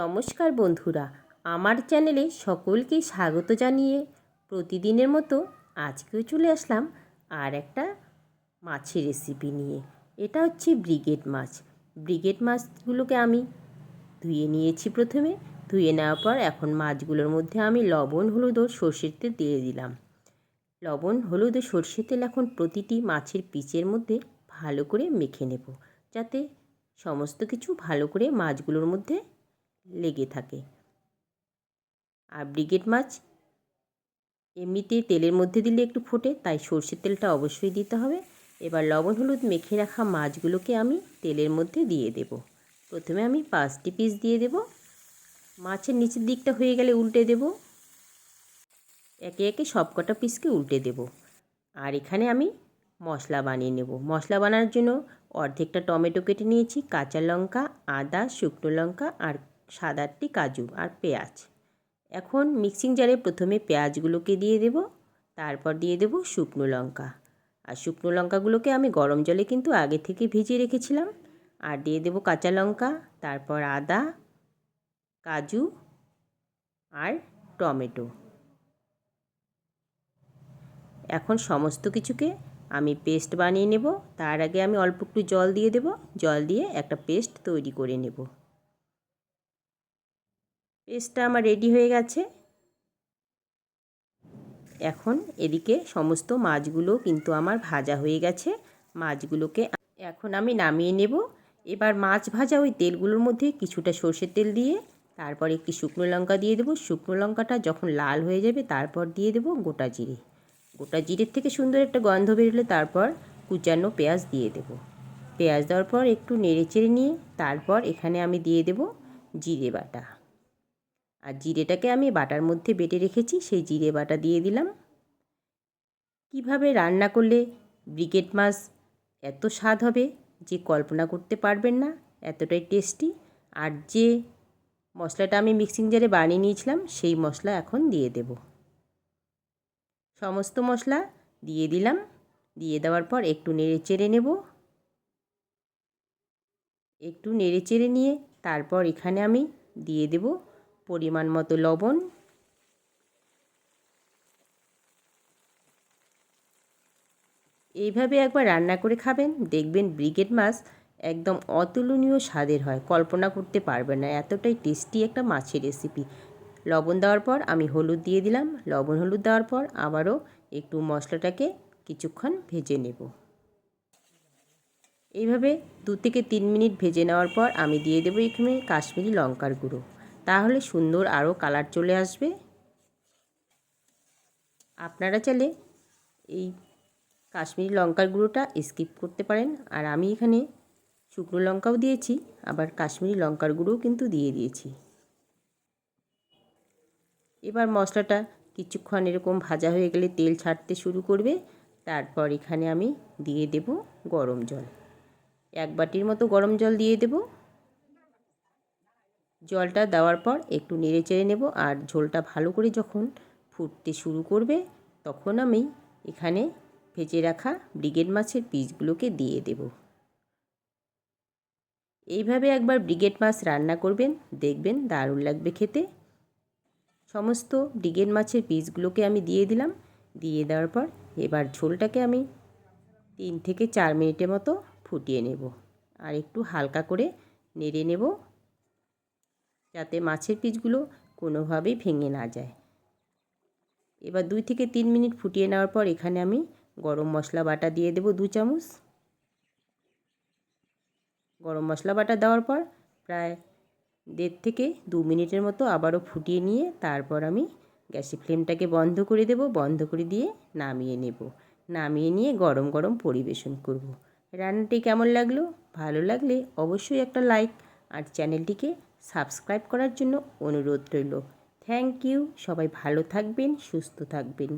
নমস্কার বন্ধুরা, আমার চ্যানেলে সকলকেই স্বাগত জানিয়ে প্রতিদিনের মতো আজকেও চলে আসলাম আর একটা মাছের রেসিপি নিয়ে। এটা হচ্ছে ব্রিগেড মাছ। ব্রিগেড মাছগুলোকে আমি ধুয়ে নিয়েছি। প্রথমে ধুয়ে নেওয়ার পর এখন মাছগুলোর মধ্যে আমি লবণ, হলুদ ও সর্ষের তেল দিয়ে দিলাম। লবণ, হলুদ ও সর্ষের তেল এখন প্রতিটি মাছের পিচের মধ্যে ভালো করে মেখে নেব, যাতে সমস্ত কিছু ভালো করে মাছগুলোর মধ্যে লেগে থাকে। আর ব্রিগেড মাছ এমনিতে তেলের মধ্যে দিলে একটু ফোটে, তাই সর্ষের তেলটা অবশ্যই দিতে হবে। এবার লবণ হলুদ মেখে রাখা মাছগুলোকে আমি তেলের মধ্যে দিয়ে দেব। প্রথমে আমি 5টি পিস দিয়ে দেব। মাছের নিচের দিকটা হয়ে গেলে উল্টে দেব। একে একে সবকটা পিসকে উল্টে দেব। আর এখানে আমি মশলা বানিয়ে নেব। মশলা বানানোর জন্য অর্ধেকটা টমেটো কেটে নিয়েছি, কাঁচা লঙ্কা, আদা, শুকনো লঙ্কা আর 7-8টি কাজু আর পেঁয়াজ। এখন মিক্সিং জারে প্রথমে পেঁয়াজগুলোকে দিয়ে দেব, তারপর দিয়ে দেব শুকনো লঙ্কা। আর শুকনো লঙ্কাগুলোকে আমি গরম জলে কিন্তু আগে থেকে ভিজিয়ে রেখেছিলাম। আর দিয়ে দেব কাঁচা লঙ্কা, তারপর আদা, কাজু আর টমেটো। এখন সমস্ত কিছুকে আমি পেস্ট বানিয়ে নেব। তার আগে আমি অল্প একটু জল দিয়ে দেব। জল দিয়ে একটা পেস্ট তৈরি করে নেব। পেস্টটা আমার রেডি হয়ে গেছে। এখন এদিকে সমস্ত মাছগুলো কিন্তু আমার ভাজা হয়ে গেছে। মাছগুলোকে এখন আমি নামিয়ে নেব। এবার মাছ ভাজা ওই তেলগুলোর মধ্যে কিছুটা সর্ষের তেল দিয়ে তারপর একটি শুকনো লঙ্কা দিয়ে দেব। শুকনো লঙ্কাটা যখন লাল হয়ে যাবে তারপর দিয়ে দেব গোটা জিরে। গোটা জিরের থেকে সুন্দর একটা গন্ধ বেরোলে তারপর কুচানো পেঁয়াজ দিয়ে দেব। পেঁয়াজ দেওয়ার পর একটু নেড়েচেড়ে নিয়ে তারপর এখানে আমি দিয়ে দেব জিরে বাটা। আর জিরেটাকে আমি বাটার মধ্যে বেটে রেখেছি, সেই জিরে বাটা দিয়ে দিলাম। কিভাবে রান্না করলে ব্রিগেড মাছ এত স্বাদ হবে যে কল্পনা করতে পারবেন না, এতটাই টেস্টি। আর যে মশলাটা আমি মিক্সিং জারে বানিয়ে নিয়েছিলাম সেই মশলা এখন দিয়ে দেব। সমস্ত মশলা দিয়ে দিলাম। দিয়ে দেওয়ার পর একটু নেড়েচেড়ে নেব। একটু নেড়েচেড়ে নিয়ে তারপর এখানে আমি দিয়ে দেব পরিমাণ মতো লবণ। এইভাবে একবার রান্না করে খাবেন, দেখবেন ব্রিগেড মাছ একদম অতুলনীয় স্বাদের হয়, কল্পনা করতে পারবেন না, এতটাই টেস্টি একটা মাছের রেসিপি। লবণ দেওয়ার পর আমি হলুদ দিয়ে দিলাম। লবণ হলুদ দেওয়ার পর আবারও একটু মশলাটাকে কিছুক্ষণ ভেজে নেব। এইভাবে 2 থেকে 3 মিনিট ভেজে নেওয়ার পর আমি দিয়ে দেবো এখানে কাশ্মীরি লঙ্কার গুঁড়ো, তাহলে সুন্দর আরও কালার চলে আসবে। আপনারা চাইলে এই কাশ্মীরি লঙ্কার গুঁড়োটা স্কিপ করতে পারেন। আর আমি এখানে শুকনো লঙ্কাও দিয়েছি, আবার কাশ্মীরি লঙ্কার গুঁড়োও কিন্তু দিয়ে দিয়েছি। এবার মশলাটা কিছুক্ষণ এরকম ভাজা হয়ে গেলে তেল ছাড়তে শুরু করবে। তারপর এখানে আমি দিয়ে দেব গরম জল। 1 বাটির মতো গরম জল দিয়ে দেব। জলটা দেওয়ার পর একটু নেড়েচেড়ে নেব। আর ঝোলটা ভালো করে যখন ফুটতে শুরু করবে তখন আমি এখানে ভেজে রাখা ব্রিগেড মাছের পিসগুলোকে দিয়ে দেব। এইভাবে একবার ব্রিগেড মাছ রান্না করবেন, দেখবেন দারুণ লাগবে খেতে। সমস্ত ব্রিগেড মাছের পিসগুলোকে আমি দিয়ে দিলাম। দিয়ে দেওয়ার পর এবার ঝোলটাকে আমি 3 থেকে 4 মিনিটের মতো ফুটিয়ে নেব। আর একটু হালকা করে নেড়ে নেব, যাতে মাছের পিসগুলো কোনোভাবেই ভেঙে না যায়। এবার 2 থেকে 3 মিনিট ফুটিয়ে নেওয়ার পর এখানে আমি গরম মশলা বাটা দিয়ে দেব 2 চামচ। গরম মশলা বাটা দেওয়ার পর প্রায় 1.5 থেকে 2 মিনিটের মতো আবারও ফুটিয়ে নিয়ে তারপর আমি গ্যাসের ফ্লেমটাকে বন্ধ করে দেব। বন্ধ করে দিয়ে নামিয়ে নেব। নামিয়ে নিয়ে গরম গরম পরিবেশন করব। রান্নাটি কেমন লাগলো? ভালো লাগলে অবশ্যই একটা লাইক আর চ্যানেলটিকে সাবস্ক্রাইব করার জন্য অনুরোধ রইল। Thank you. সবাই ভালো থাকবেন, সুস্থ থাকবেন।